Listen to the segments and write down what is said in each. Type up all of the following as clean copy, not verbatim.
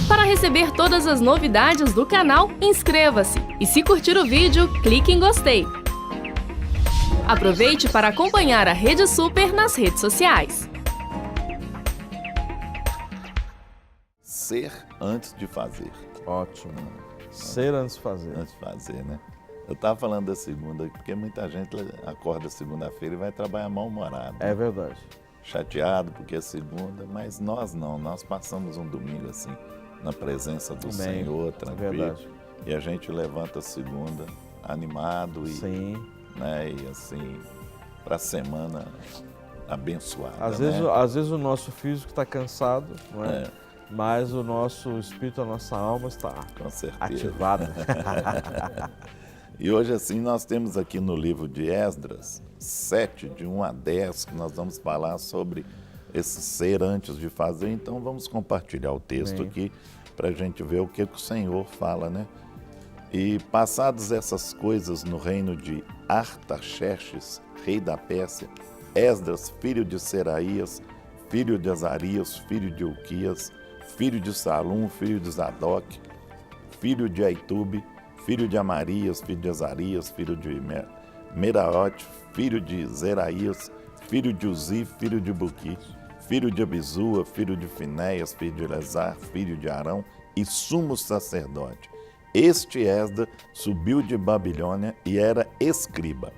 Para receber todas as novidades do canal, inscreva-se e, se curtir o vídeo, clique em gostei. Aproveite para acompanhar a Rede Super nas redes sociais. Ser antes de fazer. Ótimo. Ser antes de fazer. Antes de fazer, né? Eu estava falando da segunda, porque muita gente acorda segunda-feira e vai trabalhar mal-humorado. É verdade. Chateado porque é segunda, mas nós não. Nós passamos um domingo assim, na presença do Senhor, tranquilo. É verdade. E a gente levanta a segunda animado e, sim, né, e assim, para a semana abençoada. Às vezes o nosso físico está cansado, não é? Mas o nosso espírito, a nossa alma está ativada. E hoje, assim, nós temos aqui no livro de Esdras, 7, de 1 a 10, que nós vamos falar sobre esse ser antes de fazer. Então, vamos compartilhar o texto aqui para a gente ver o que o Senhor fala, né? E passadas essas coisas no reino de Artaxerxes, rei da Pérsia, Esdras, filho de Seraías, filho de Azarias, filho de Uquias, filho de Salum, filho de Zadok, filho de Aitube, filho de Amarias, filho de Azarias, filho de Meraote, filho de Zeraías, filho de Uzi, filho de Buqui, filho de Abizua, filho de Finéias, filho de Eleazar, filho de Arão e sumo sacerdote. Este Esdras subiu de Babilônia e era escriba,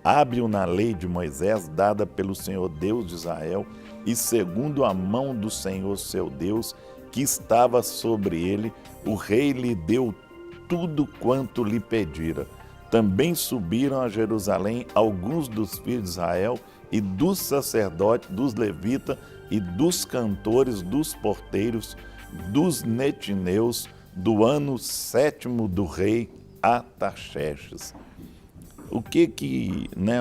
hábil na lei de Moisés dada pelo Senhor Deus de Israel e segundo a mão do Senhor seu Deus, que estava sobre ele, o rei lhe deu tudo quanto lhe pedira. Também subiram a Jerusalém alguns dos filhos de Israel e dos sacerdotes, dos levitas e dos cantores, dos porteiros, dos netineus, do ano 7º do rei Artaxerxes. O que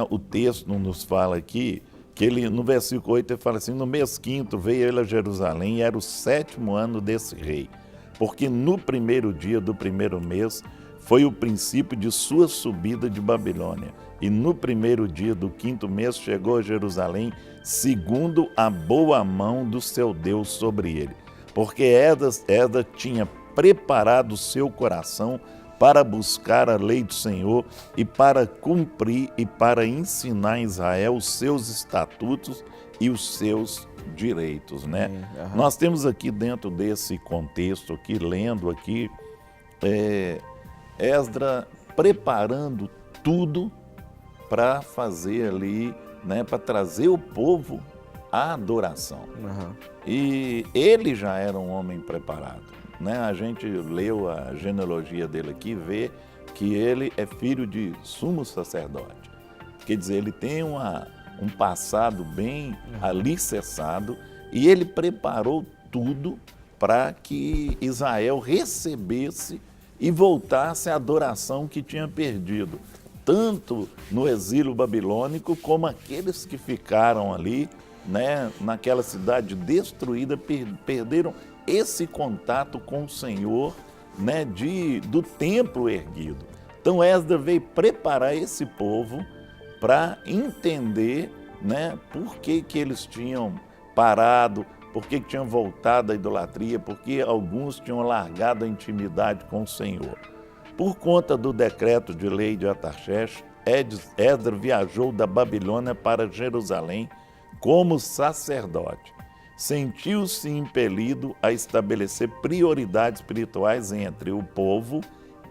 o texto nos fala aqui? Que ele, no versículo 8, ele fala assim: no mês 5º veio ele a Jerusalém e era o 7º ano desse rei, porque no primeiro dia do primeiro mês foi o princípio de sua subida de Babilônia, e no primeiro dia do 5º mês chegou a Jerusalém, segundo a boa mão do seu Deus sobre ele, porque Esdras tinha preparado o seu coração para buscar a lei do Senhor e para cumprir e para ensinar a Israel os seus estatutos e os seus direitos, né? Nós temos aqui dentro desse contexto aqui, lendo aqui, Esdras preparando tudo para fazer ali, né, para trazer o povo à adoração. E ele já era um homem preparado, né? A gente leu a genealogia dele aqui e vê que ele é filho de sumo sacerdote. Quer dizer, ele tem um passado bem alicerçado e ele preparou tudo para que Israel recebesse e voltasse à adoração que tinha perdido, tanto no exílio babilônico como aqueles que ficaram ali, né, naquela cidade destruída, perderam esse contato com o Senhor, né, do templo erguido. Então Esdras veio preparar esse povo para entender, né, por que eles tinham parado, por que tinham voltado à idolatria, porque alguns tinham largado a intimidade com o Senhor. Por conta do decreto de lei de Artaxerxes, Esdras viajou da Babilônia para Jerusalém como sacerdote. Sentiu-se impelido a estabelecer prioridades espirituais entre o povo,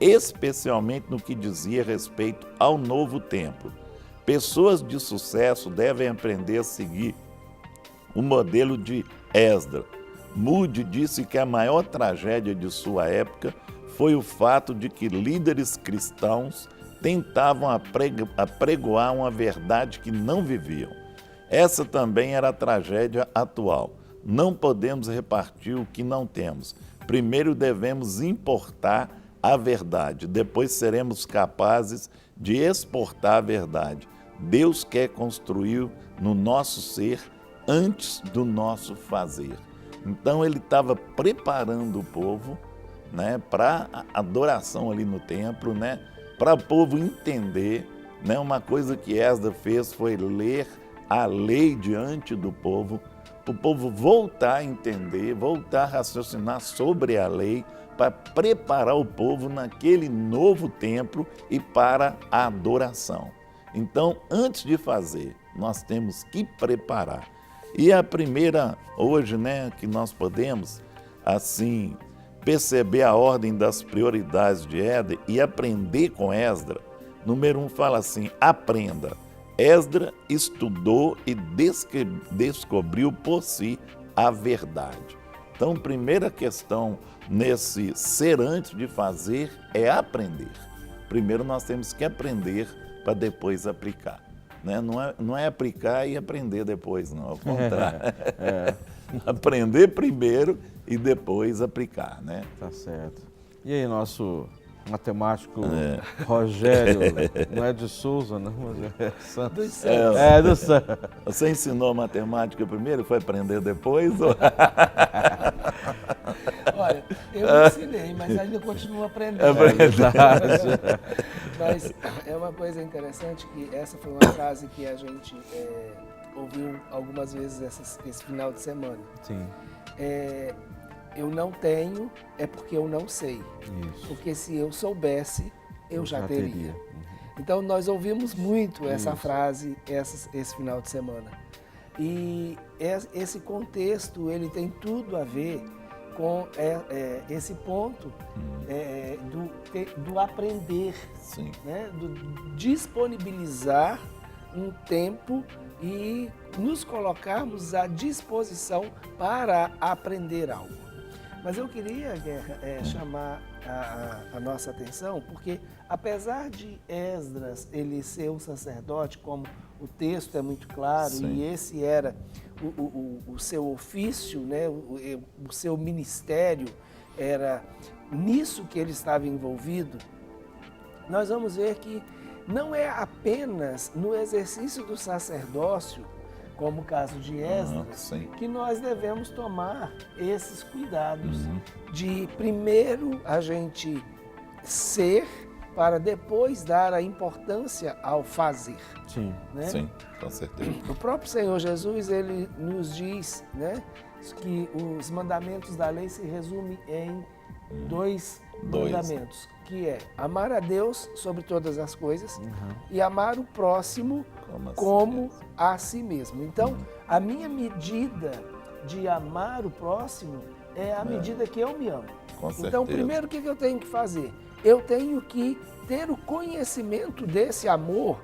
especialmente no que dizia respeito ao novo templo. Pessoas de sucesso devem aprender a seguir o modelo de Esdras. Moody disse que a maior tragédia de sua época foi o fato de que líderes cristãos tentavam apregoar uma verdade que não viviam. Essa também era a tragédia atual. Não podemos repartir o que não temos. Primeiro devemos importar a verdade, depois seremos capazes de exportar a verdade. Deus quer construir no nosso ser antes do nosso fazer. Então ele estava preparando o povo, né, para a adoração ali no templo, né, para o povo entender, né, uma coisa que Esdras fez foi ler a lei diante do povo, para o povo voltar a entender, voltar a raciocinar sobre a lei, para preparar o povo naquele novo templo e para a adoração. Então, antes de fazer, nós temos que preparar. E a primeira, hoje, né, que nós podemos, assim, perceber a ordem das prioridades de Éder e aprender com Esdras. Número 1 fala assim, aprenda. Esdras estudou e descobriu por si a verdade. Então, primeira questão nesse ser antes de fazer é aprender. Primeiro nós temos que aprender para depois aplicar. Né? Não é aplicar e aprender depois, não, ao contrário. Aprender primeiro e depois aplicar, né? Tá certo. E aí, nosso matemático Rogério, não é de Souza, não, mas é Santos. Dos Santos. Do Santos. Você ensinou matemática primeiro e foi aprender depois? Ou... Olha, eu ensinei, mas ainda continuo aprendendo. É verdade. Mas é uma coisa interessante que essa foi uma frase que a gente ouviu algumas vezes esse final de semana. Sim. Eu não tenho, é porque eu não sei. Isso. Porque se eu soubesse, eu já teria. Uhum. Então nós ouvimos muito essa frase esse final de semana. E esse contexto, ele tem tudo a ver com esse ponto do aprender, Sim. né? Do disponibilizar um tempo e nos colocarmos à disposição para aprender algo. Mas eu queria, Guerra, chamar a nossa atenção, porque apesar de Esdras ele ser um sacerdote, como o texto é muito claro, Sim. e esse era o seu ofício, né? O seu ministério, era nisso que ele estava envolvido, nós vamos ver que não é apenas no exercício do sacerdócio, como o caso de Esdras, que nós devemos tomar esses cuidados de primeiro a gente ser para depois dar a importância ao fazer. Sim, né? Sim, com certeza. O próprio Senhor Jesus, ele nos diz, né, que os mandamentos da lei se resumem em dois mandamentos, que é amar a Deus sobre todas as coisas e amar o próximo como a si mesmo. Então, a minha medida de amar o próximo é a medida que eu me amo. Com então, primeiro, o que eu tenho que fazer? Eu tenho que ter o conhecimento desse amor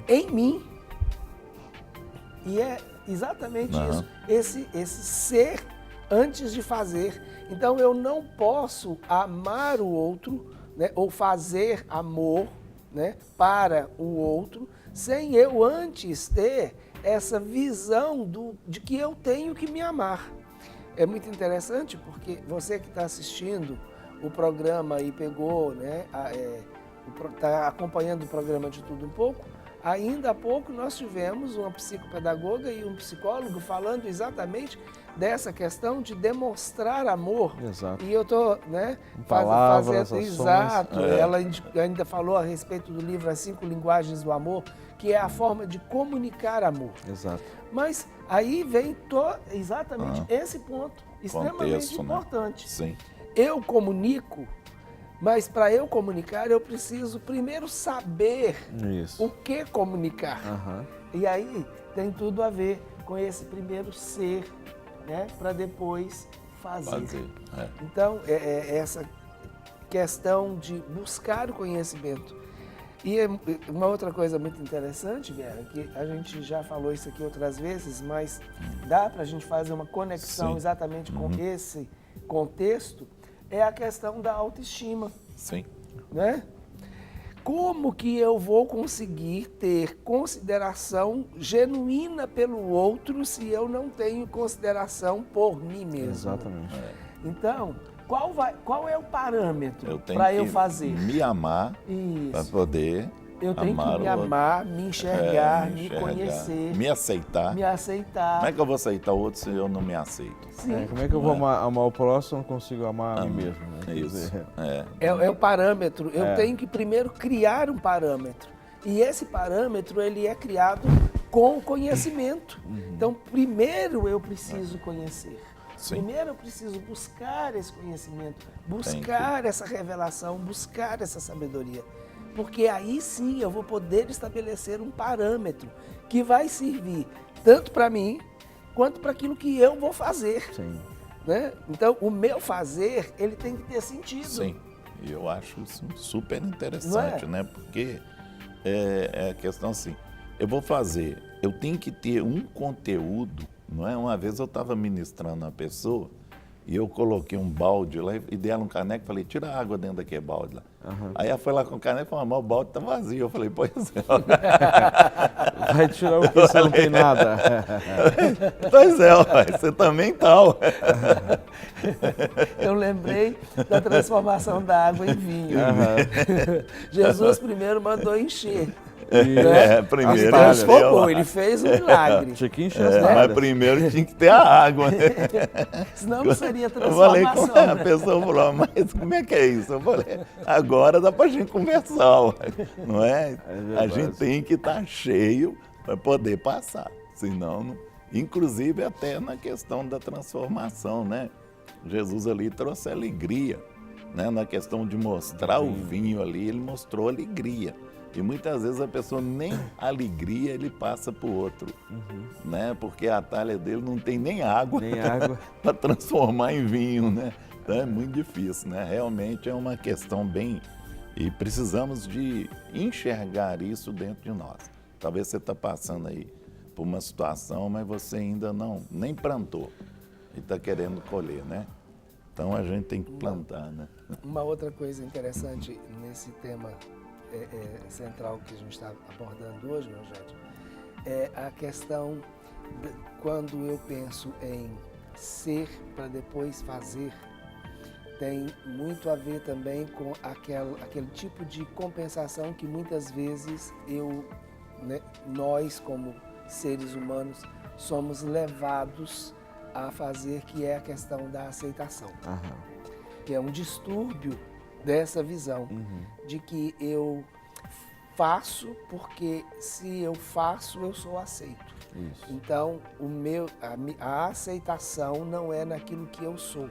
em mim. E é exatamente isso, esse ser antes de fazer. Então, eu não posso amar o outro, né, ou fazer amor, né, para o outro, sem eu antes ter essa visão de que eu tenho que me amar. É muito interessante porque você que está assistindo o programa e pegou, né, está acompanhando o programa de Tudo Um Pouco, ainda há pouco nós tivemos uma psicopedagoga e um psicólogo falando exatamente dessa questão de demonstrar amor. Exato. E eu estou, né, fazendo exato. Ela ainda falou a respeito do livro As 5 Linguagens do Amor, que é a forma de comunicar amor. Exato. Mas aí vem exatamente esse ponto extremamente importante. Né? Sim. Eu comunico, mas para eu comunicar eu preciso primeiro saber o que comunicar. E aí tem tudo a ver com esse primeiro ser, né, para depois fazer. Então, essa questão de buscar o conhecimento. E uma outra coisa muito interessante, Guerra, que a gente já falou isso aqui outras vezes, mas dá para a gente fazer uma conexão exatamente com esse contexto, é a questão da autoestima. Sim. Né? Como que eu vou conseguir ter consideração genuína pelo outro se eu não tenho consideração por mim mesmo? Exatamente. Então, qual é o parâmetro para eu fazer? Me amar para poder eu tenho que me amar, me enxergar, me conhecer. Me aceitar. Me aceitar. Como é que eu vou aceitar o outro se eu não me aceito? Como é que eu vou amar o próximo se eu não consigo amar a mim mesmo? Né? Isso. É o parâmetro. Eu tenho que primeiro criar um parâmetro. E esse parâmetro, ele é criado com conhecimento. Então, primeiro eu preciso conhecer. Sim. Primeiro eu preciso buscar esse conhecimento, buscar essa revelação, buscar essa sabedoria. Porque aí sim eu vou poder estabelecer um parâmetro que vai servir tanto para mim quanto para aquilo que eu vou fazer. Sim. Né? Então, o meu fazer, ele tem que ter sentido. Sim, e eu acho isso super interessante, né? Porque é a questão assim, eu vou fazer, eu tenho que ter um conteúdo, não é? Uma vez eu estava ministrando a pessoa e eu coloquei um balde lá e dei ela um caneco e falei, tira a água dentro daquele balde lá. Aí ela foi lá com o caneco e falou, mas o balde está vazio. Eu falei, pois é. Vai tirar o que se não tem nada. Pois é, você também tá. Eu lembrei da transformação da água em vinho. Jesus primeiro mandou encher. Primeiro transformou, ele fez um milagre. Tinha que encher as mas primeiro tinha que ter a água. Senão não seria transformação. Eu falei, a pessoa falou, mas como é que é isso? Eu falei, agora dá pra gente conversar, não é? A gente tem que estar cheio para poder passar, senão, não... inclusive até na questão da transformação, né? Jesus ali trouxe alegria, né? Na questão de mostrar o vinho ali, ele mostrou alegria. E muitas vezes a pessoa nem alegria ele passa para o outro, né? Porque a talha dele não tem nem água, para transformar em vinho, né? Então é muito difícil, né? Realmente é uma questão bem... E precisamos de enxergar isso dentro de nós. Talvez você está passando aí por uma situação, mas você ainda nem plantou e está querendo colher, né? Então a gente tem que plantar, né? Uma outra coisa interessante nesse tema central que a gente está abordando hoje, meu gente, é a questão de, quando eu penso em ser para depois fazer, tem muito a ver também com aquele tipo de compensação que muitas vezes nós como seres humanos somos levados a fazer, que é a questão da aceitação, que é um distúrbio dessa visão de que eu faço porque se eu faço eu sou aceito. Isso. Então a aceitação não é naquilo que eu sou,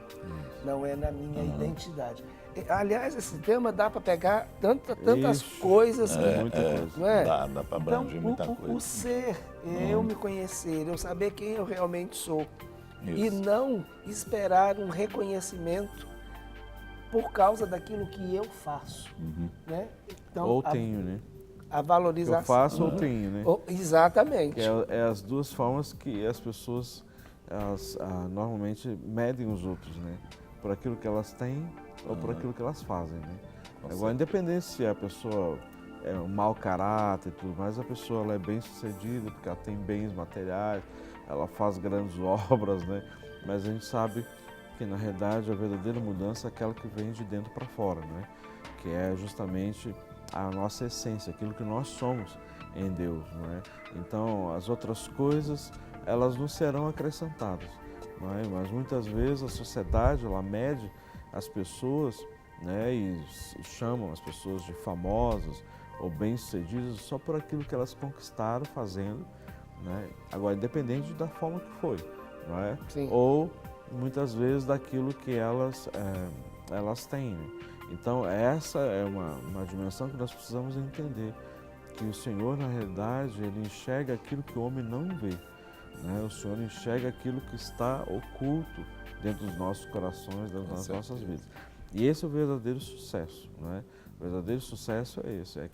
não é na minha identidade. Aliás, esse tema dá para pegar tantas coisas, não é? Dá para abranger muita coisa. O ser, eu me conhecer, eu saber quem eu realmente sou. E não esperar um reconhecimento por causa daquilo que eu faço, né? Então, ou tenho, né? A valorização. Eu faço ou tenho, né? Exatamente. É as duas formas que as pessoas normalmente medem os outros, né? Por aquilo que elas têm ou por aquilo que elas fazem, né? Agora, independente se a pessoa é um mau caráter e tudo mais, a pessoa ela é bem sucedida porque ela tem bens materiais, ela faz grandes obras, né? Mas a gente sabe que na realidade a verdadeira mudança é aquela que vem de dentro para fora, né? Que é justamente a nossa essência, aquilo que nós somos em Deus, não é? Então as outras coisas elas não serão acrescentadas, não é? Mas muitas vezes a sociedade ela mede as pessoas, né? E chamam as pessoas de famosas ou bem-sucedidas só por aquilo que elas conquistaram fazendo, né? Agora independente da forma que foi, não é? Sim. Ou muitas vezes daquilo que elas têm. Né? Então essa é uma dimensão que nós precisamos entender, que o Senhor na realidade ele enxerga aquilo que o homem não vê, né? O Senhor enxerga aquilo que está oculto dentro dos nossos corações, dentro das nossas vidas. E esse é o verdadeiro sucesso, não é? O verdadeiro sucesso é esse, é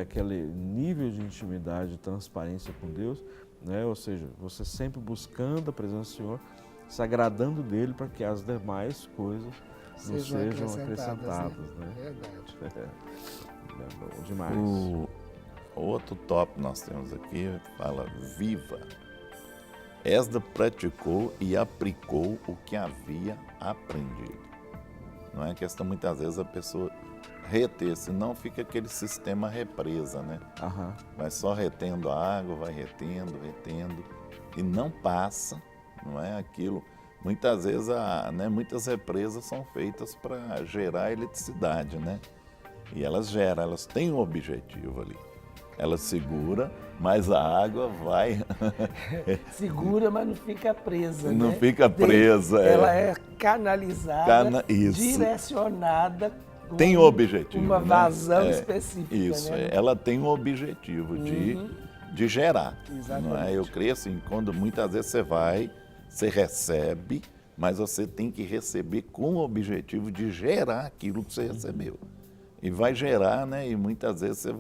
aquele nível de intimidade, de transparência com Deus, né? Ou seja, você sempre buscando a presença do Senhor, se agradando dele para que as demais coisas nos sejam acrescentadas, né? Verdade. É bom demais. O outro tópico nós temos aqui fala viva. Esdra praticou e aplicou o que havia aprendido. Não é questão muitas vezes a pessoa reter, senão fica aquele sistema represa, né? Vai só retendo a água, vai retendo e não passa, não é aquilo. Muitas vezes, muitas represas são feitas para gerar eletricidade, né? E elas têm um objetivo ali. Ela segura, mas a água vai... Segura, mas não fica presa, Não né? fica presa. Ela é canalizada, direcionada. Tem um objetivo. Uma vazão específica. Isso, né? Ela tem um objetivo de gerar. Exatamente. Não é? Eu creio assim, quando muitas vezes você recebe, mas você tem que receber com o objetivo de gerar aquilo que você recebeu. E vai gerar, né? E muitas vezes você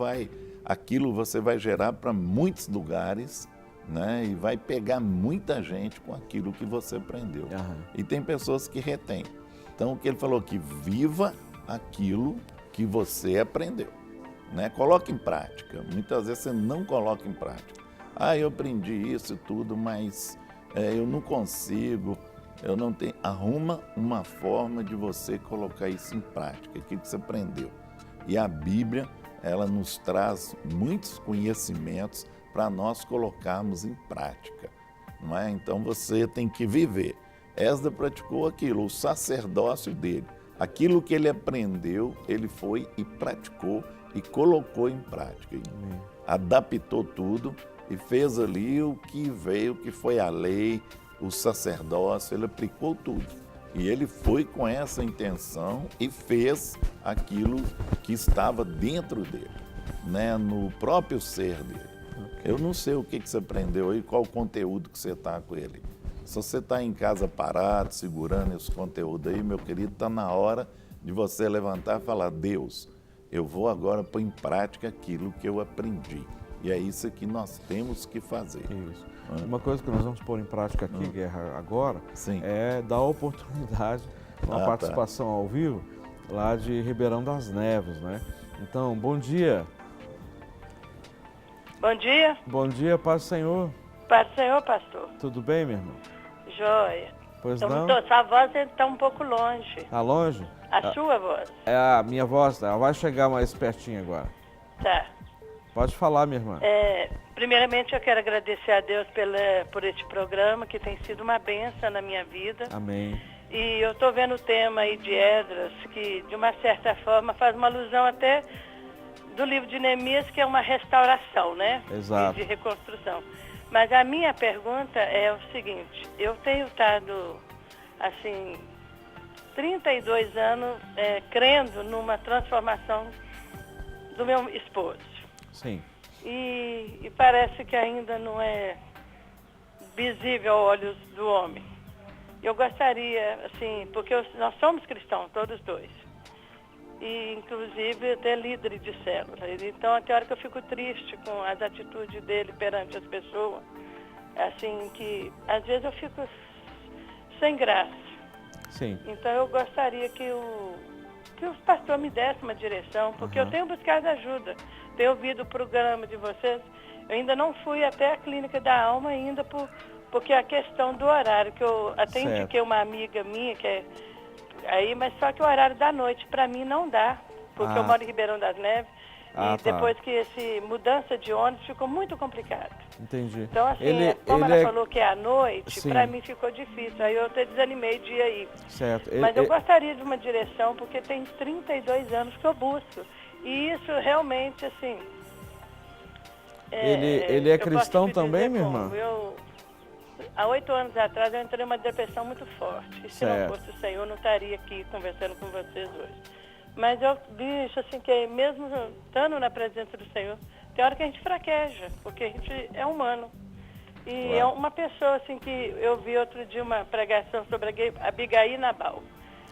vai gerar para muitos lugares, né? E vai pegar muita gente com aquilo que você aprendeu. E tem pessoas que retêm. Então, o que ele falou aqui, viva aquilo que você aprendeu, né? Coloque em prática. Muitas vezes você não coloca em prática. Eu aprendi isso e tudo, mas eu não consigo, eu não tenho... Arruma uma forma de você colocar isso em prática, aquilo que você aprendeu. E a Bíblia, ela nos traz muitos conhecimentos para nós colocarmos em prática, não é? Então você tem que viver. Esdras praticou aquilo, o sacerdócio dele. Aquilo que ele aprendeu, ele foi e praticou e colocou em prática. Adaptou tudo e fez ali o que veio, que foi a lei, o sacerdócio, ele aplicou tudo. E ele foi com essa intenção e fez aquilo que estava dentro dele, né? No próprio ser dele. Eu não sei o que você aprendeu aí, qual o conteúdo que você está com ele. Se você está em casa parado, segurando esse conteúdo aí, meu querido, está na hora de você levantar e falar, Deus, eu vou agora pôr em prática aquilo que eu aprendi. E é isso que nós temos que fazer. Isso. Uma coisa que nós vamos pôr em prática aqui, Guerra, agora, é dar a oportunidade, uma participação ao vivo, lá de Ribeirão das Neves, né? Então, bom dia. Bom dia. Bom dia, paz do Senhor. Paz do Senhor, pastor. Tudo bem, meu irmão? Joia. Pois então, não? Sua voz está um pouco longe. Está longe? Sua voz? É a minha voz, ela vai chegar mais pertinho agora. Tá. Pode falar, minha irmã. Primeiramente, eu quero agradecer a Deus por este programa, que tem sido uma bênção na minha vida. Amém. E eu estou vendo o tema aí de Esdras, que de uma certa forma faz uma alusão até do livro de Neemias, que é uma restauração, né? Exato. De reconstrução. Mas a minha pergunta é o seguinte, eu tenho estado, assim, 32 anos crendo numa transformação do meu esposo. Sim. E parece que ainda não é visível aos olhos do homem. Eu gostaria, assim, porque nós somos cristãos, todos dois. E, inclusive, até líder de célula. Então, até a hora que eu fico triste com as atitudes dele perante as pessoas, assim, que às vezes eu fico sem graça. Sim. Então, eu gostaria que o pastor me desse uma direção, porque eu tenho buscado ajuda. Tenho ouvido o programa de vocês. Eu ainda não fui até a Clínica da Alma ainda, porque a questão do horário, que eu até indiquei uma amiga minha, que é aí, mas só que o horário da noite para mim não dá, porque eu moro em Ribeirão das Neves, depois que essa mudança de ônibus ficou muito complicado. Entendi. Então, assim, como ela falou que é à noite, para mim ficou difícil, aí eu até desanimei de ir aí. Certo. Mas eu gostaria de uma direção, porque tem 32 anos que eu busco, e isso realmente, assim... Ele é cristão também, minha irmã? Há 8 anos atrás eu entrei em uma depressão muito forte. E se não fosse o Senhor, eu não estaria aqui conversando com vocês hoje. Mas eu vi isso assim, que mesmo estando na presença do Senhor, tem hora que a gente fraqueja, porque a gente é humano. E é uma pessoa assim que eu vi outro dia uma pregação sobre a Abigail e Nabal.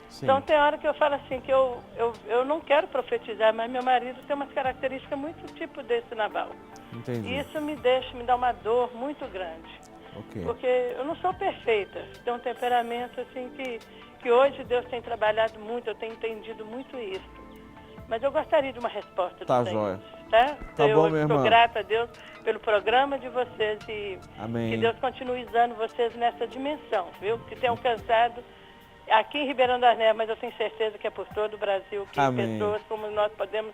Sim. Então tem hora que eu falo assim, que eu não quero profetizar, mas meu marido tem umas características muito tipo desse Nabal. Entendi. E isso me dá uma dor muito grande. Okay. Porque eu não sou perfeita, tenho um temperamento assim que hoje Deus tem trabalhado muito, eu tenho entendido muito isso. Mas eu gostaria de uma resposta do Senhor. Tá? Bom, minha irmã. Eu estou grata a Deus pelo programa de vocês e Amém. Que Deus continue usando vocês nessa dimensão, viu? Que tenham alcançado aqui em Ribeirão das Neves, mas eu tenho certeza que é por todo o Brasil, que pessoas como nós podemos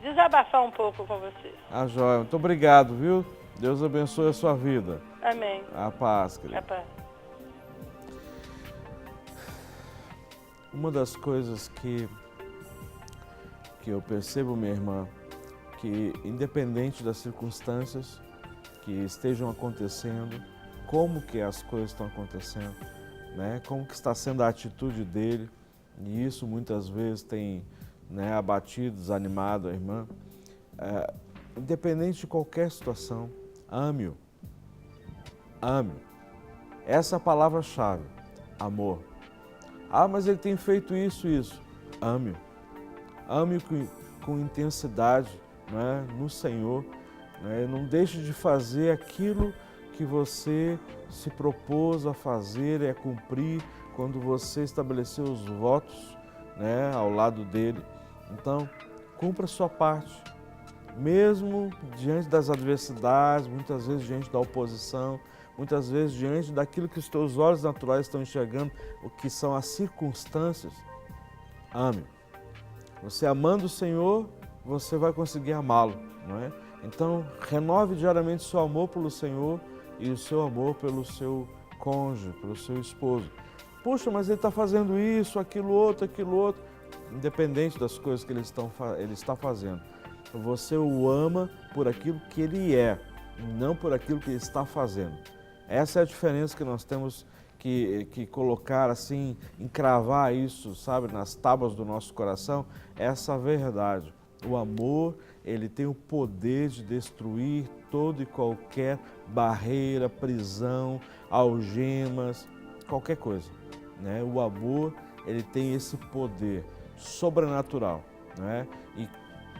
desabafar um pouco com vocês. Joia, muito obrigado, viu? Deus abençoe a sua vida. Amém. A paz, querido. A paz. Uma das coisas que eu percebo, minha irmã, que, independente das circunstâncias que estejam acontecendo, como que as coisas estão acontecendo, né? Como que está sendo a atitude dele, e isso muitas vezes tem, né, abatido, desanimado a irmã. Independente de qualquer situação, ame-o. Ame-o. Essa é a palavra-chave, amor. Ah, mas ele tem feito isso. Ame-o. Ame-o com intensidade, né, no Senhor. Né? Não deixe de fazer aquilo que você se propôs a fazer e a cumprir quando você estabeleceu os votos, né, ao lado dele. Então, cumpra a sua parte. Mesmo diante das adversidades, muitas vezes diante da oposição, muitas vezes diante daquilo que os teus olhos naturais estão enxergando, o que são as circunstâncias, ame. Você amando o Senhor, você vai conseguir amá-lo, não é? Então, renove diariamente o seu amor pelo Senhor e o seu amor pelo seu cônjuge, pelo seu esposo. Puxa, mas ele está fazendo isso, aquilo outro. Independente das coisas que ele está fazendo. Você o ama por aquilo que ele é, não por aquilo que ele está fazendo. Essa é a diferença que nós temos que colocar assim, encravar isso, sabe, nas tábuas do nosso coração, essa verdade. O amor, ele tem o poder de destruir toda e qualquer barreira, prisão, algemas, qualquer coisa, né? O amor, ele tem esse poder sobrenatural, né? E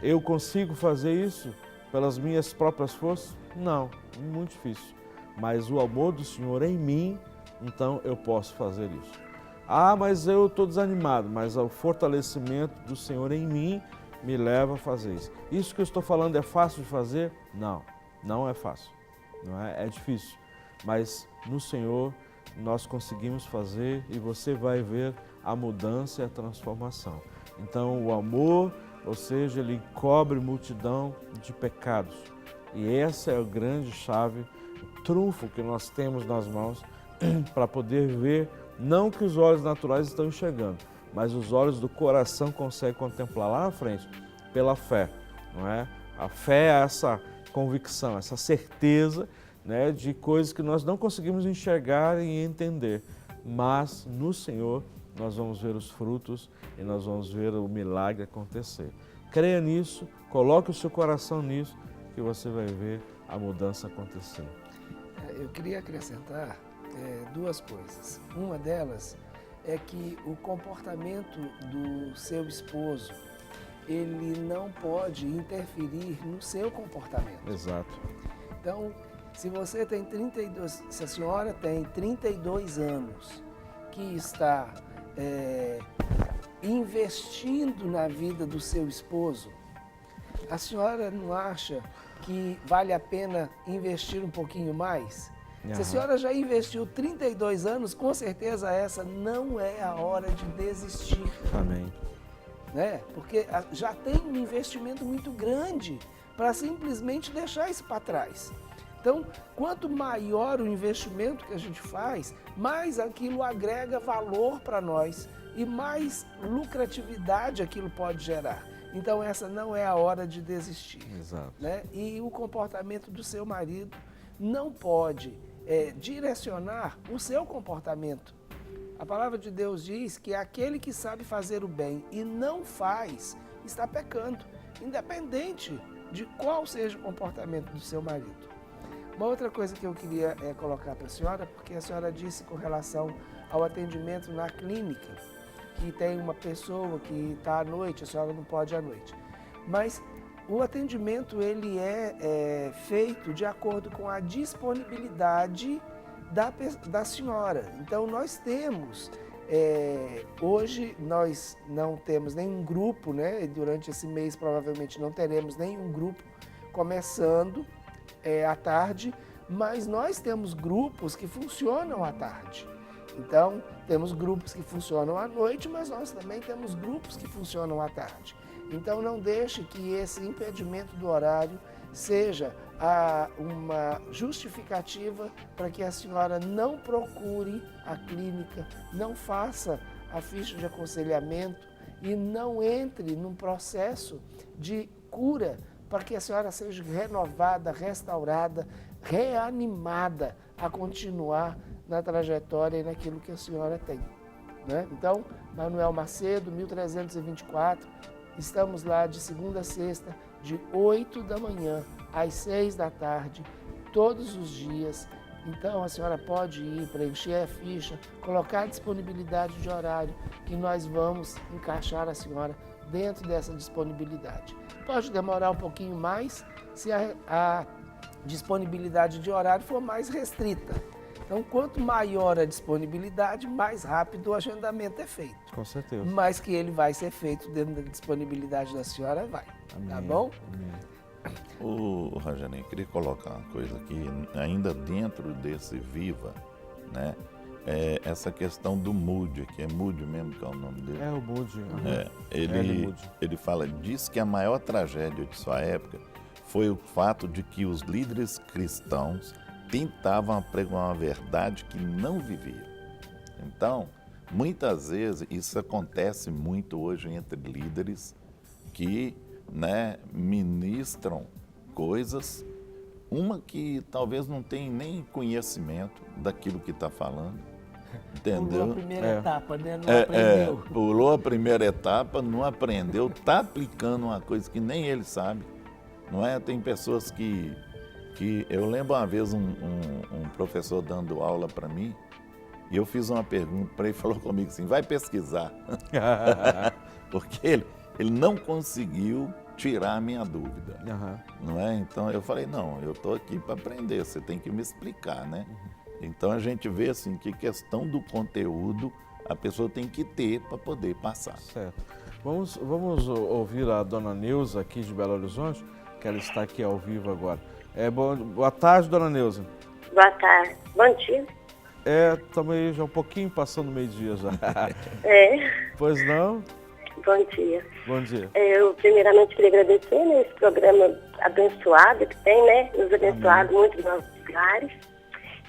eu consigo fazer isso pelas minhas próprias forças? Não, muito difícil. Mas o amor do Senhor em mim, então eu posso fazer isso. Ah, mas eu estou desanimado, mas o fortalecimento do Senhor em mim me leva a fazer isso. Isso que eu estou falando é fácil de fazer? Não, não é fácil, não é? É difícil. Mas no Senhor nós conseguimos fazer e você vai ver a mudança e a transformação. Então o amor, ou seja, ele cobre multidão de pecados. E essa é a grande chave, o trunfo que nós temos nas mãos para poder ver, não que os olhos naturais estão enxergando, mas os olhos do coração conseguem contemplar lá na frente, pela fé, não é? A fé é essa convicção, essa certeza, né, de coisas que nós não conseguimos enxergar e entender, mas no Senhor nós vamos ver os frutos e nós vamos ver o milagre acontecer. Creia nisso, coloque o seu coração nisso, que você vai ver a mudança acontecer. Eu queria acrescentar duas coisas. Uma delas é que o comportamento do seu esposo, ele não pode interferir no seu comportamento. Exato. Então, se a senhora tem 32 anos que está investindo na vida do seu esposo, a senhora não acha que vale a pena investir um pouquinho mais? Uhum. Se a senhora já investiu 32 anos, com certeza essa não é a hora de desistir. Amém. Né? Porque já tem um investimento muito grande para simplesmente deixar isso para trás. Então, quanto maior o investimento que a gente faz, mais aquilo agrega valor para nós e mais lucratividade aquilo pode gerar. Então, essa não é a hora de desistir. Exato. Né? E o comportamento do seu marido não pode direcionar o seu comportamento. A palavra de Deus diz que aquele que sabe fazer o bem e não faz, está pecando, independente de qual seja o comportamento do seu marido. Uma outra coisa que eu queria colocar para a senhora, porque a senhora disse com relação ao atendimento na clínica, que tem uma pessoa que está à noite, a senhora não pode ir à noite. Mas o atendimento ele é feito de acordo com a disponibilidade da senhora. Então nós temos, hoje nós não temos nenhum grupo, né? Durante esse mês provavelmente não teremos nenhum grupo começando à tarde, mas nós temos grupos que funcionam à tarde. Então, temos grupos que funcionam à noite, mas nós também temos grupos que funcionam à tarde. Então, não deixe que esse impedimento do horário seja uma justificativa para que a senhora não procure a clínica, não faça a ficha de aconselhamento e não entre num processo de cura para que a senhora seja renovada, restaurada, reanimada a continuar na trajetória e naquilo que a senhora tem. Né? Então, Manuel Macedo, 1324, estamos lá de segunda a sexta, de 8 da manhã às 6 da tarde, todos os dias. Então, a senhora pode ir, preencher a ficha, colocar a disponibilidade de horário, que nós vamos encaixar a senhora dentro dessa disponibilidade. Pode demorar um pouquinho mais se a disponibilidade de horário for mais restrita. Então, quanto maior a disponibilidade, mais rápido o agendamento é feito. Com certeza. Mas que ele vai ser feito dentro da disponibilidade da senhora, vai. Amém. Tá bom? Amém. Ô, Rogerinho, eu queria colocar uma coisa aqui, ainda dentro desse Viva, né? Essa questão do Moody, que é Moody mesmo que é o nome dele. É o Moody. Ele fala, diz que a maior tragédia de sua época foi o fato de que os líderes cristãos tentavam pregar uma verdade que não viviam. Então, muitas vezes, isso acontece muito hoje entre líderes que, né, ministram coisas, uma que talvez não tem nem conhecimento daquilo que está falando, entendeu? Pulou a primeira etapa, né? Não aprendeu. Pulou a primeira etapa, não aprendeu, está aplicando uma coisa que nem ele sabe, não é? Tem pessoas que eu lembro uma vez um professor dando aula para mim, e eu fiz uma pergunta para ele, falou comigo assim, vai pesquisar, porque ele não conseguiu tirar a minha dúvida, não é? Então eu falei, não, eu estou aqui para aprender, você tem que me explicar, né? Então a gente vê assim que questão do conteúdo a pessoa tem que ter para poder passar. Certo. Vamos ouvir a dona Neuza aqui de Belo Horizonte, que ela está aqui ao vivo agora. Boa tarde, dona Neuza. Boa tarde. Bom dia. Estamos aí já um pouquinho passando o meio-dia já. Pois não? Bom dia. Bom dia. Eu primeiramente queria agradecer, né, esse programa abençoado que tem, né? Nos abençoado muito nos nossos lares.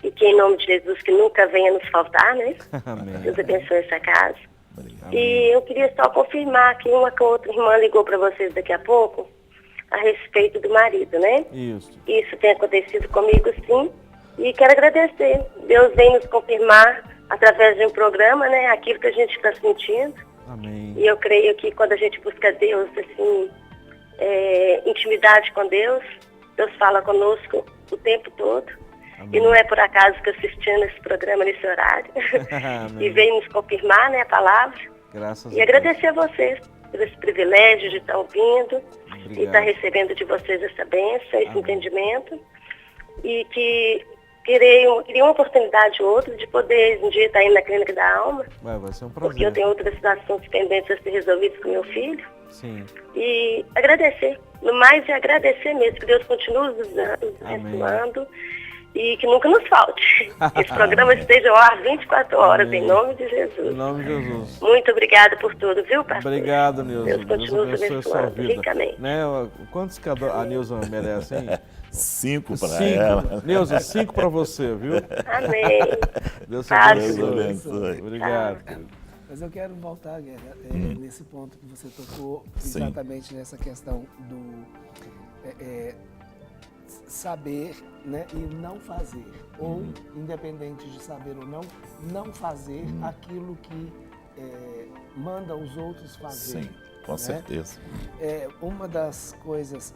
E que em nome de Jesus que nunca venha nos faltar, né? Amém. Deus abençoe essa casa. Amém. E eu queria só confirmar que uma com a outra irmã ligou para vocês daqui a pouco a respeito do marido, né? Isso tem acontecido comigo, sim. E quero agradecer. Deus vem nos confirmar através de um programa, né? Aquilo que a gente está sentindo. Amém. E eu creio que quando a gente busca Deus, assim, intimidade com Deus, Deus fala conosco o tempo todo. Amém. E não é por acaso que eu assistindo esse programa nesse horário. E veio nos confirmar, né, a palavra. Graças e agradecer a vocês por esse privilégio de estar ouvindo. Obrigado. E estar recebendo de vocês essa bênção, esse entendimento. E que queria uma oportunidade ou outra de poder um dia estar indo na clínica da alma. Vai ser um prazer. Porque eu tenho outras assuntos pendentes a ser resolvidos com meu filho. Sim. E agradecer. No mais, é agradecer mesmo. Que Deus continue nos abençoando. E que nunca nos falte. Que esse programa esteja ao ar 24 horas, em nome de Jesus. Em nome de Jesus. Muito obrigada por tudo, viu, pastor? Obrigado, Neuza. Deus continue abençoando ricamente. Né? Quantos que a Neuza merece, hein? 5 para ela. Neuza, 5 para você, viu? Amém. Deus te abençoe. abençoe. Obrigado. Mas eu quero voltar, Guerra, nesse ponto que você tocou, exatamente nessa questão do saber, né, e não fazer, ou independente de saber ou não fazer aquilo que manda os outros fazer. Sim, com certeza. Uma das coisas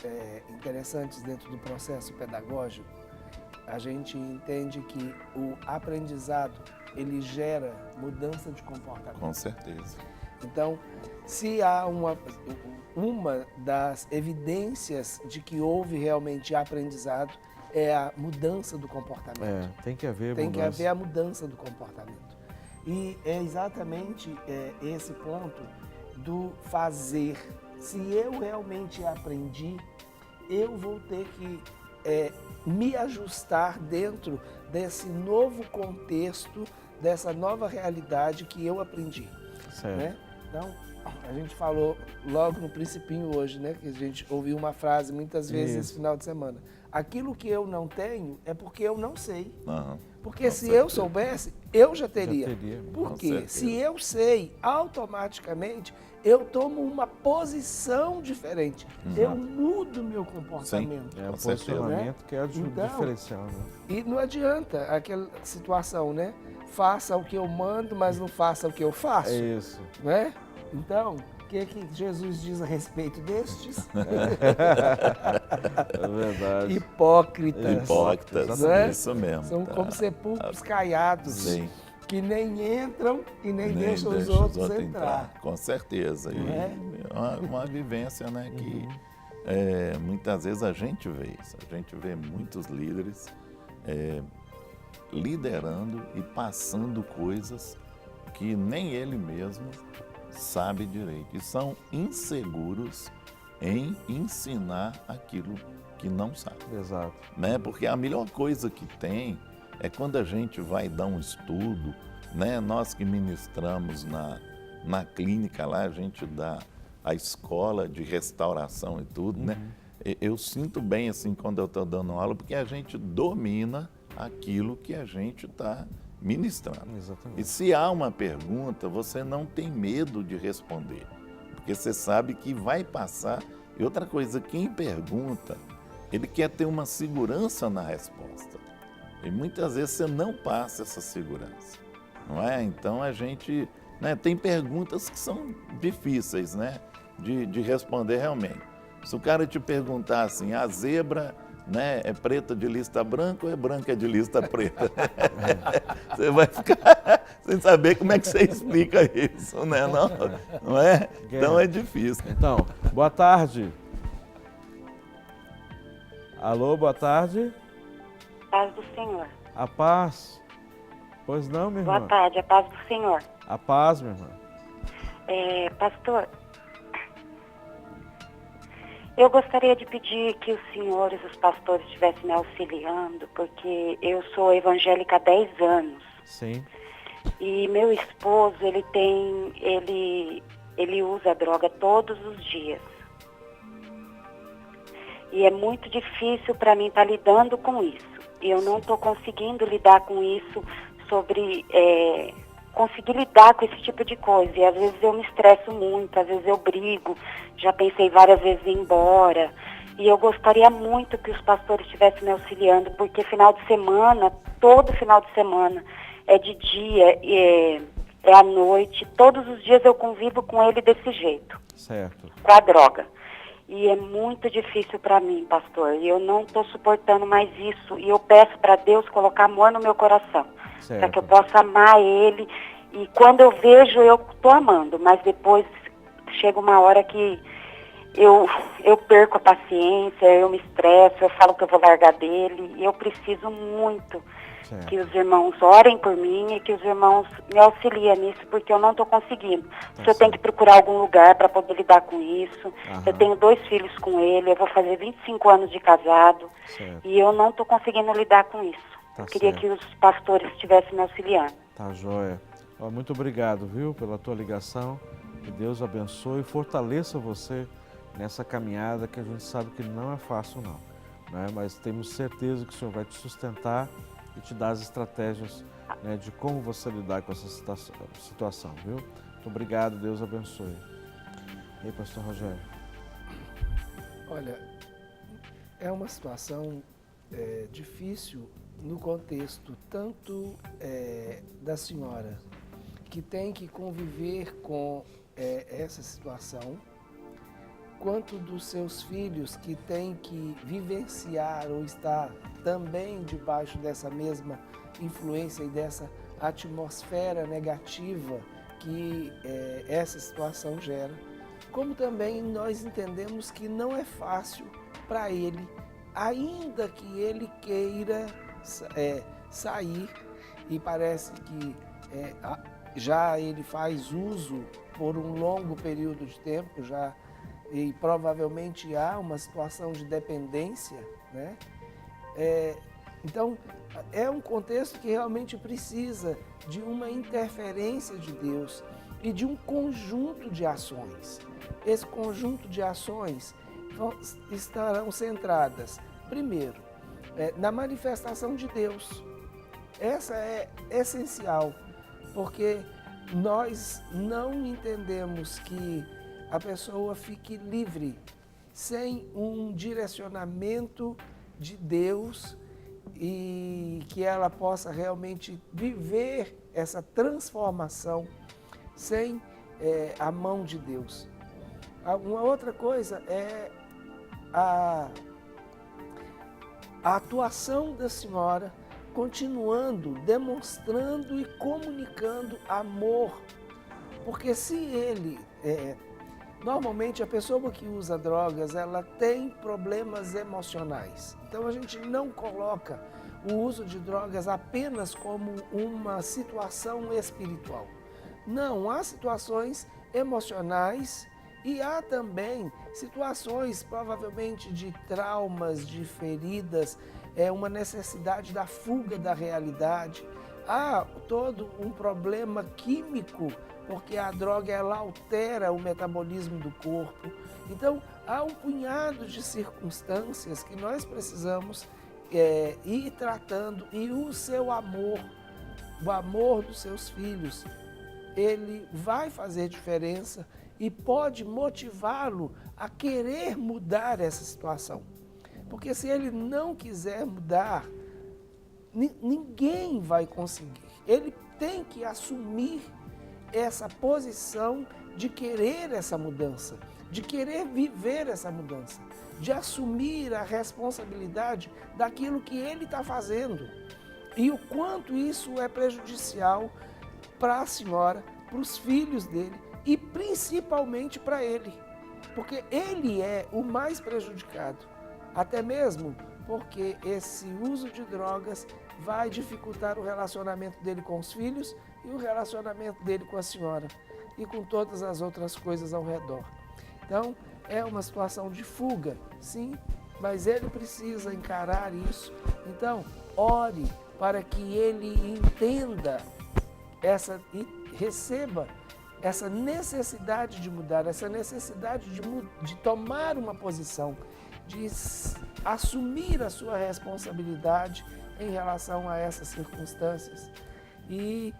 interessantes dentro do processo pedagógico, a gente entende que o aprendizado, ele gera mudança de comportamento. Com certeza. Então, se há uma das evidências de que houve realmente aprendizado é a mudança do comportamento. Tem que haver Tem que haver a mudança do comportamento. E é exatamente esse ponto do fazer. Se eu realmente aprendi, eu vou ter que me ajustar dentro desse novo contexto, dessa nova realidade que eu aprendi. Certo. Né? Então, a gente falou logo no principinho hoje, né? Que a gente ouviu uma frase muitas vezes esse final de semana. Aquilo que eu não tenho é porque eu não sei. Porque se eu soubesse, eu já teria. Porque se eu sei, automaticamente eu tomo uma posição diferente. Eu mudo meu comportamento. Sim, o posicionamento que é o diferencial. Né? E não adianta aquela situação, né? Faça o que eu mando, mas não faça o que eu faço. É isso. Né? Então, o que Jesus diz a respeito destes? É verdade. Hipócritas. Né? Isso mesmo. São como sepulcros caiados. Sim. Que nem entram e nem deixam os outros entrar. Com certeza. E uma vivência, né, que muitas vezes a gente vê isso. A gente vê muitos líderes liderando e passando coisas que nem ele mesmo sabe direito. E são inseguros em ensinar aquilo que não sabe. Exato. Né? Porque a melhor coisa que tem é quando a gente vai dar um estudo, né? Nós que ministramos na clínica lá, a gente dá a escola de restauração e tudo, né? Eu sinto bem assim quando eu estou dando aula, porque a gente domina aquilo que a gente está ministrando. Exatamente. E se há uma pergunta, você não tem medo de responder, porque você sabe que vai passar. E outra coisa, quem pergunta, ele quer ter uma segurança na resposta. E muitas vezes você não passa essa segurança, não é? Então a gente, né, tem perguntas que são difíceis, né, de responder realmente. Se o cara te perguntar assim, a zebra, né, é preta de lista branca ou é branca de lista preta? Você vai ficar sem saber como é que você explica isso, né? Não é? Então é difícil. Então, boa tarde. Alô, boa tarde. Paz do Senhor. A paz. Pois não, minha irmã? Boa tarde, a paz do Senhor. A paz, minha irmã. Pastor, eu gostaria de pedir que os senhores, os pastores, estivessem me auxiliando, porque eu sou evangélica há 10 anos. Sim. E meu esposo, ele usa droga todos os dias. E é muito difícil para mim estar lidando com isso. E eu não estou conseguindo lidar com isso, conseguir lidar com esse tipo de coisa. E às vezes eu me estresso muito, às vezes eu brigo, já pensei várias vezes em ir embora. E eu gostaria muito que os pastores estivessem me auxiliando, porque final de semana, todo final de semana, é de dia, é à noite, todos os dias eu convivo com ele desse jeito. Certo. Com a droga. E é muito difícil para mim, pastor. E eu não estou suportando mais isso. E eu peço para Deus colocar amor no meu coração. Para que eu possa amar ele. E quando eu vejo, eu estou amando. Mas depois chega uma hora que eu perco a paciência, eu me estresso, eu falo que eu vou largar dele. E eu preciso muito que os irmãos orem por mim e que os irmãos me auxiliem nisso, porque eu não estou conseguindo. Eu tenho que procurar algum lugar para poder lidar com isso. Eu tenho 2 filhos com ele, eu vou fazer 25 anos de casado e eu não estou conseguindo lidar com isso. Eu queria que os pastores estivessem me auxiliando. Tá joia. Muito obrigado, viu, pela tua ligação. Que Deus abençoe e fortaleça você nessa caminhada que a gente sabe que não é fácil não, né? Mas temos certeza que o Senhor vai te sustentar e te dar as estratégias, né, de como você lidar com essa situação, viu? Muito obrigado, Deus abençoe. E aí, pastor Rogério? Olha, é uma situação difícil no contexto tanto da senhora, que tem que conviver com essa situação, quanto dos seus filhos que têm que vivenciar ou estar também debaixo dessa mesma influência e dessa atmosfera negativa que essa situação gera. Como também nós entendemos que não é fácil para ele, ainda que ele queira sair, e parece que já ele faz uso por um longo período de tempo, e provavelmente há uma situação de dependência, né? Então, é um contexto que realmente precisa de uma interferência de Deus e de um conjunto de ações. Esse conjunto de ações estarão centradas, primeiro, na manifestação de Deus. essa é essencial, porque nós não entendemos que a pessoa fique livre sem um direcionamento de Deus e que ela possa realmente viver essa transformação sem a mão de Deus. Uma outra coisa é a atuação da senhora continuando, demonstrando e comunicando amor. Porque se ele... normalmente a pessoa que usa drogas, ela tem problemas emocionais. Então a gente não coloca o uso de drogas apenas como uma situação espiritual. Não, há situações emocionais e há também situações provavelmente de traumas, de feridas, uma necessidade da fuga da realidade. Há todo um problema químico, porque a droga ela altera o metabolismo do corpo. Então, há um punhado de circunstâncias que nós precisamos ir tratando, e o seu amor, o amor dos seus filhos, ele vai fazer diferença e pode motivá-lo a querer mudar essa situação. Porque se ele não quiser mudar, ninguém vai conseguir. Ele tem que assumir essa posição de querer essa mudança, de querer viver essa mudança, de assumir a responsabilidade daquilo que ele está fazendo e o quanto isso é prejudicial para a senhora, para os filhos dele e principalmente para ele, porque ele é o mais prejudicado, até mesmo porque esse uso de drogas vai dificultar o relacionamento dele com os filhos e o relacionamento dele com a senhora e com todas as outras coisas ao redor. Então, é uma situação de fuga, sim, mas ele precisa encarar isso. Então, ore para que ele entenda e receba essa necessidade de mudar, essa necessidade de tomar uma posição, de assumir a sua responsabilidade em relação a essas circunstâncias. E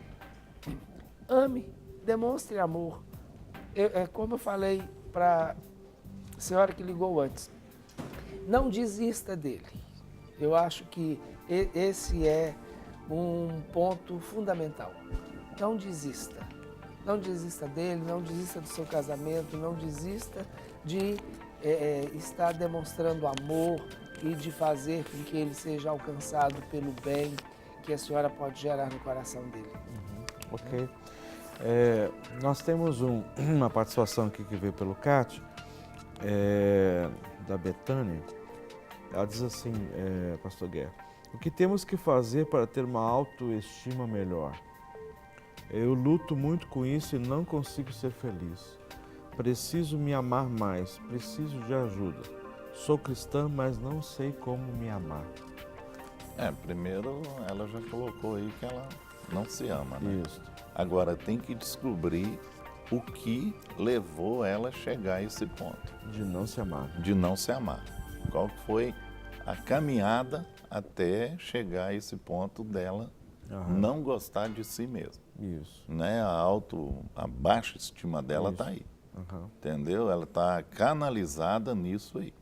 ame, demonstre amor. Como eu falei para a senhora que ligou antes, não desista dele. Eu acho que esse é um ponto fundamental. Não desista. Não desista dele, não desista do seu casamento, não desista de estar demonstrando amor e de fazer com que ele seja alcançado pelo bem que a senhora pode gerar no coração dele. Ok. Nós temos uma participação aqui que veio pelo CAT, da Betânia. Ela diz assim, pastor Guerra, o que temos que fazer para ter uma autoestima melhor? Eu luto muito com isso e não consigo ser feliz. Preciso me amar mais, preciso de ajuda. Sou cristã, mas não sei como me amar. Primeiro ela já colocou aí que ela não se ama, né? Isso. Agora tem que descobrir o que levou ela a chegar a esse ponto. De não se amar. De não se amar. Qual foi a caminhada até chegar a esse ponto dela não gostar de si mesma. Isso. Né? A baixa estima dela está aí. Entendeu? Ela está canalizada nisso aí.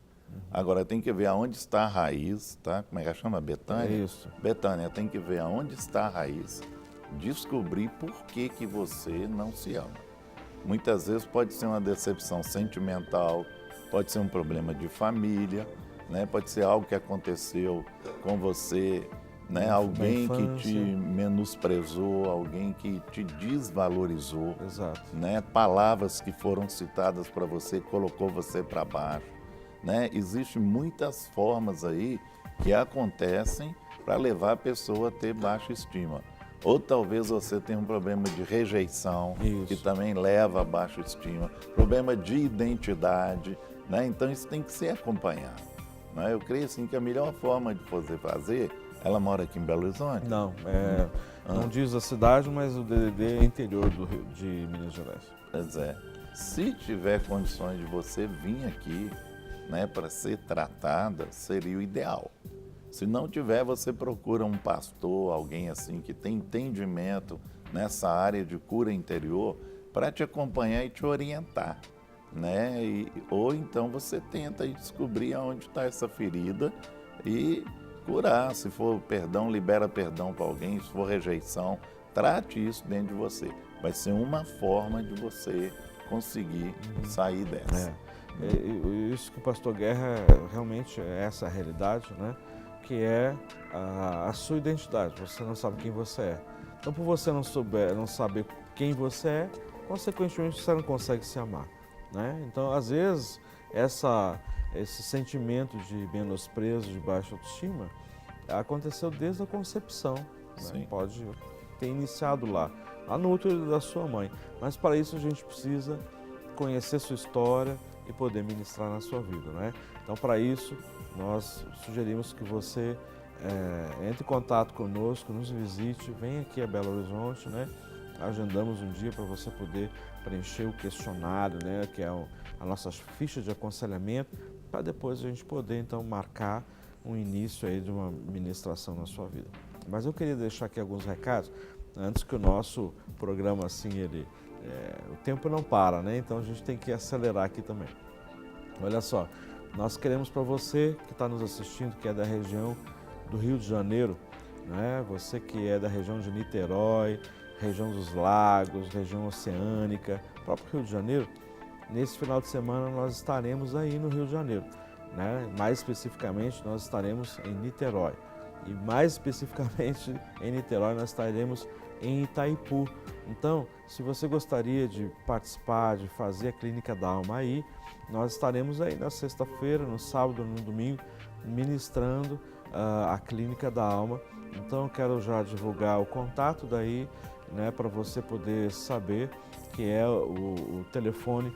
Agora tem que ver aonde está a raiz, tá? Como é que chama? Betânia? Isso. Betânia, tem que ver aonde está a raiz, descobrir por que você não se ama. Muitas vezes pode ser uma decepção sentimental, pode ser um problema de família, né? Pode ser algo que aconteceu com você, né? Alguém que te menosprezou, alguém que te desvalorizou. Exato. Né? Palavras que foram citadas para você, colocou você para baixo. Né? Existem muitas formas aí que acontecem para levar a pessoa a ter baixa estima. Ou talvez você tenha um problema de rejeição, que também leva a baixa estima, problema de identidade, né? Então isso tem que ser acompanhado. Né? Eu creio assim que a melhor forma de você fazer, ela mora aqui em Belo Horizonte? Não, não diz a cidade, mas o DDD é interior de Minas Gerais. Pois é. Se tiver condições de você vir aqui, né, para ser tratada, seria o ideal. Se não tiver, você procura um pastor, alguém assim que tem entendimento nessa área de cura interior para te acompanhar e te orientar, né? Ou então você tenta descobrir aonde está essa ferida e curar. Se for perdão, libera perdão para alguém. Se for rejeição, trate isso dentro de você. Vai ser uma forma de você conseguir sair dessa. Isso que o pastor Guerra realmente é essa a realidade, né? Que é a sua identidade. Você não sabe quem você é. Então, por você não saber quem você é, consequentemente você não consegue se amar, né? Então, às vezes, esse sentimento de menosprezo, de baixa autoestima, aconteceu desde a concepção, né? Pode ter iniciado lá no útero da sua mãe. Mas para isso a gente precisa conhecer sua história e poder ministrar na sua vida, né? Então, para isso, nós sugerimos que você entre em contato conosco, nos visite, venha aqui a Belo Horizonte, né? Agendamos um dia para você poder preencher o questionário, né? Que é a nossa ficha de aconselhamento, para depois a gente poder, então, marcar um início aí de uma ministração na sua vida. Mas eu queria deixar aqui alguns recados, antes que o nosso programa, assim, o tempo não para, né? Então a gente tem que acelerar aqui também. Olha só, nós queremos para você que está nos assistindo, que é da região do Rio de Janeiro, né? Você que é da região de Niterói, região dos Lagos, região oceânica, próprio Rio de Janeiro, nesse final de semana nós estaremos aí no Rio de Janeiro, né? Mais especificamente nós estaremos em Niterói e mais especificamente em Niterói nós estaremos em Itaipu. Então, se você gostaria de participar, de fazer a Clínica da Alma aí, nós estaremos aí na sexta-feira, no sábado, no domingo, ministrando a Clínica da Alma. Então, eu quero já divulgar o contato daí, né, para você poder saber, que é o telefone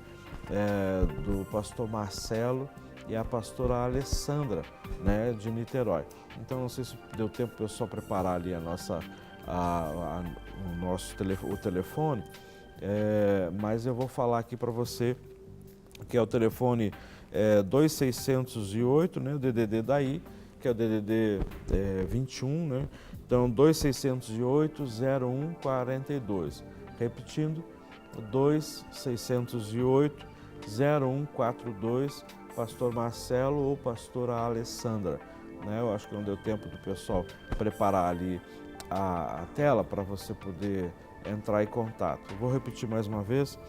do pastor Marcelo e a pastora Alessandra, né, de Niterói. Então, não sei se deu tempo para eu só preparar ali o telefone, mas eu vou falar aqui para você, que é o telefone 2608, né, o DDD daí, que é o DDD 21, né? Então, 2608-0142. Repetindo, 2608-0142, pastor Marcelo ou pastora Alessandra, né? Eu acho que não deu tempo do pessoal preparar ali a tela para você poder entrar em contato. Eu vou repetir mais uma vez,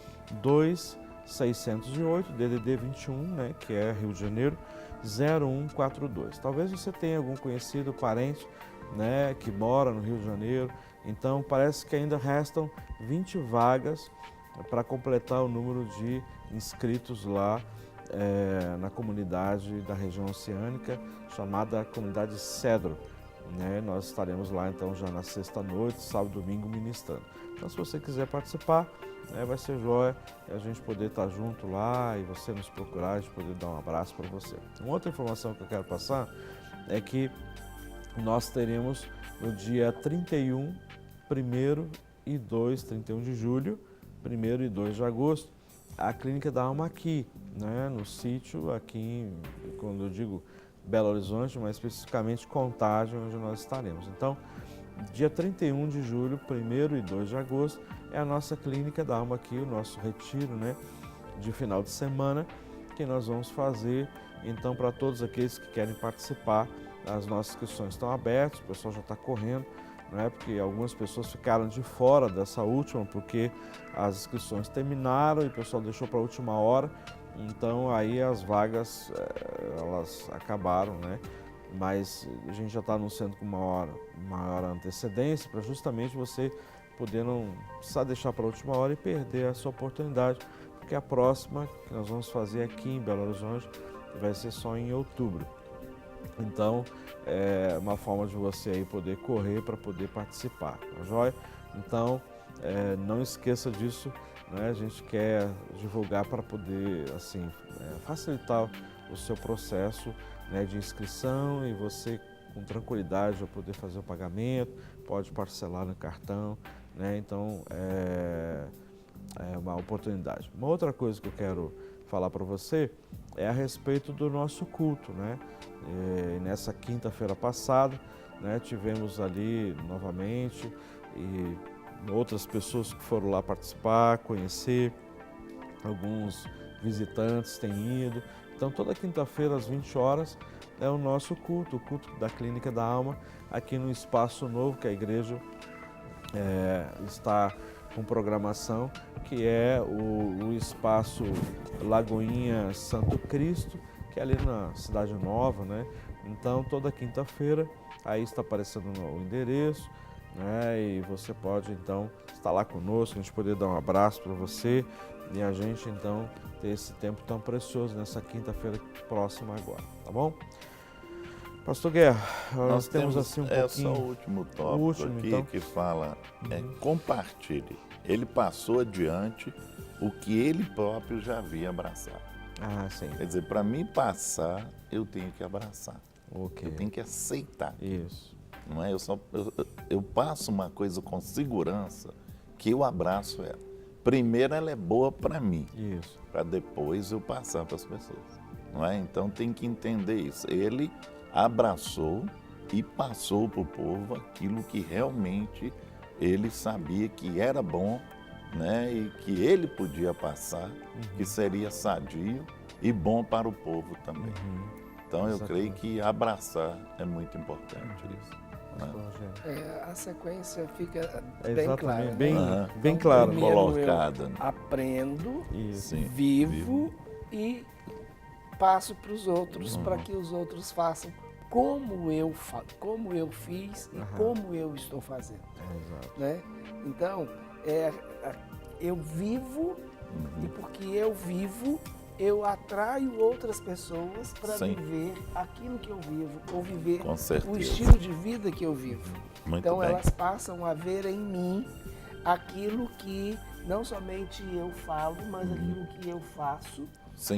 2608, DDD 21, né, que é Rio de Janeiro, 0142. Talvez você tenha algum conhecido, parente, né, que mora no Rio de Janeiro. Então, parece que ainda restam 20 vagas para completar o número de inscritos lá na comunidade da região oceânica, chamada Comunidade Cedro, né? Nós estaremos lá, então, já na sexta-noite, sábado, domingo, ministrando. Então, se você quiser participar, vai ser joia a gente poder estar junto lá e você nos procurar, a gente poder dar um abraço para você. Uma outra informação que eu quero passar é que nós teremos no dia 31 de julho, 1º e 2 de agosto, a Clínica da Alma aqui, né, no sítio, aqui, quando eu digo Belo Horizonte, mas especificamente Contagem, onde nós estaremos. Então, dia 31 de julho, 1º e 2 de agosto, é a nossa Clínica da Alma aqui, o nosso retiro, né, de final de semana, que nós vamos fazer, então, para todos aqueles que querem participar. As nossas inscrições estão abertas, o pessoal já está correndo, né, porque algumas pessoas ficaram de fora dessa última, porque as inscrições terminaram e o pessoal deixou para a última hora, então aí as vagas, elas acabaram, né? Mas a gente já está anunciando com maior antecedência, para justamente você poder não precisar deixar para a última hora e perder a sua oportunidade, porque a próxima que nós vamos fazer aqui em Belo Horizonte vai ser só em outubro. Então, é uma forma de você aí poder correr para poder participar, tá joia? Então, não esqueça disso, né? A gente quer divulgar para poder, assim, facilitar o seu processo, né, de inscrição, e você, com tranquilidade, vai poder fazer o pagamento, pode parcelar no cartão, né? Então, é uma oportunidade. Uma outra coisa que eu quero falar para você é a respeito do nosso culto, né? Nessa quinta-feira passada, né, tivemos ali novamente e outras pessoas que foram lá participar, conhecer, alguns visitantes têm ido. Então, toda quinta-feira, às 20 horas, é o nosso culto, o culto da Clínica da Alma, aqui no Espaço Novo, que a igreja está com programação, que é o Espaço Lagoinha Santo Cristo, que é ali na Cidade Nova, né? Então, toda quinta-feira, aí está aparecendo o endereço, né? E você pode, então, estar lá conosco, a gente poder dar um abraço para você e a gente, então, ter esse tempo tão precioso nessa quinta-feira próxima agora, tá bom? Pastor Guerra, nós temos assim um pouquinho... Só o último tópico aqui, então, que fala, compartilhe. Ele passou adiante o que ele próprio já havia abraçado. Ah, sim. Quer dizer, para mim passar, eu tenho que abraçar. Okay. Eu tenho que aceitar. Isso. Não é? Eu passo uma coisa com segurança, que eu abraço ela. Primeiro ela é boa para mim, para depois eu passar para as pessoas. Não é? Então tem que entender isso. Ele abraçou e passou para o povo aquilo que realmente ele sabia que era bom, né? E que ele podia passar, que seria sadio e bom para o povo também. Então eu creio que abraçar é muito importante isso. A sequência fica bem clara. Bem claro, colocada. Aprendo, vivo e passo para os outros, para que os outros façam como eu fiz e como eu estou fazendo. Né? Então, eu vivo e porque eu vivo, eu atraio outras pessoas para viver aquilo que eu vivo, ou viver o estilo de vida que eu vivo. Então elas passam a ver em mim aquilo que não somente eu falo, mas aquilo que eu faço.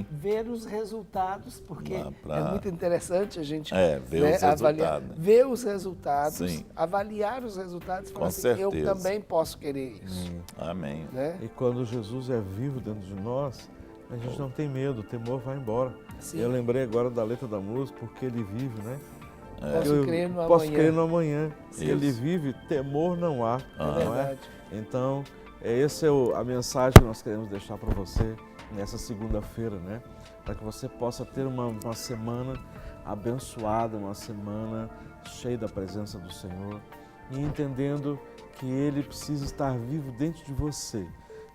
Ver os resultados, porque é muito interessante a gente ver os resultados, avaliar os resultados e falar assim, eu também posso querer isso. Amém. Né? E quando Jesus é vivo dentro de nós, a gente não tem medo, o temor vai embora. Eu lembrei agora da letra da música, porque ele vive, né? Posso crer no amanhã. Se ele vive, temor não há. Não é? Então, essa é a mensagem que nós queremos deixar para você nessa segunda-feira, né? Para que você possa ter uma semana abençoada, uma semana cheia da presença do Senhor e entendendo que Ele precisa estar vivo dentro de você.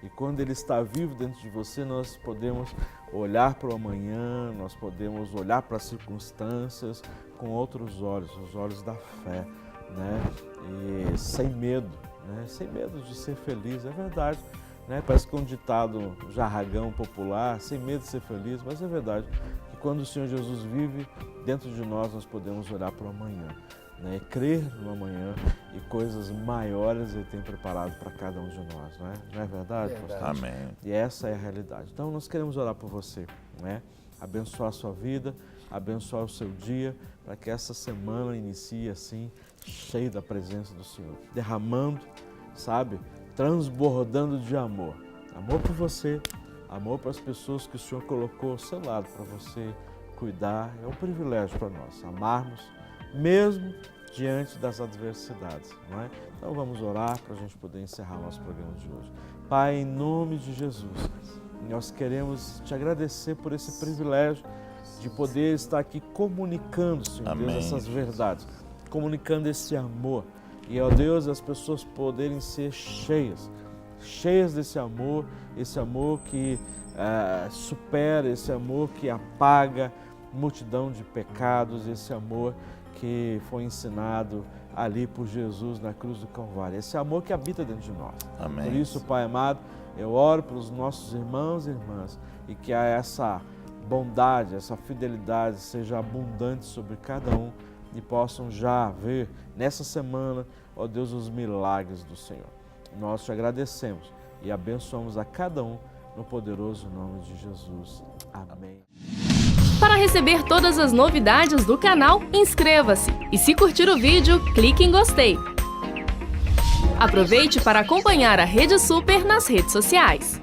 E quando Ele está vivo dentro de você, nós podemos olhar para o amanhã, nós podemos olhar para as circunstâncias com outros olhos, os olhos da fé, né? E sem medo, né? Sem medo de ser feliz, é verdade. Né? Parece que é um ditado jargão popular, sem medo de ser feliz, mas é verdade que quando o Senhor Jesus vive dentro de nós podemos olhar para o amanhã, né? Crer no amanhã e coisas maiores Ele tem preparado para cada um de nós, né? Não é verdade, pastor? Amém. E essa é a realidade. Então nós queremos orar por você, né? Abençoar a sua vida, abençoar o seu dia, para que essa semana inicie assim, cheia da presença do Senhor, derramando, sabe? Transbordando de amor. Amor por você, amor para as pessoas que o Senhor colocou ao seu lado para você cuidar. É um privilégio para nós amarmos, mesmo diante das adversidades, não é? Então vamos orar para a gente poder encerrar o nosso programa de hoje. Pai, em nome de Jesus, nós queremos te agradecer por esse privilégio de poder estar aqui comunicando, Senhor Deus, essas verdades, comunicando esse amor. E, ó Deus, as pessoas poderem ser cheias desse amor, esse amor que supera, esse amor que apaga multidão de pecados, esse amor que foi ensinado ali por Jesus na cruz do Calvário, esse amor que habita dentro de nós. Amém. Por isso, Pai amado, eu oro pelos nossos irmãos e irmãs e que essa bondade, essa fidelidade seja abundante sobre cada um e possam já ver nessa semana, ó Deus, os milagres do Senhor. Nós te agradecemos e abençoamos a cada um no poderoso nome de Jesus. Amém. Para receber todas as novidades do canal, inscreva-se e se curtir o vídeo, clique em gostei. Aproveite para acompanhar a Rede Super nas redes sociais.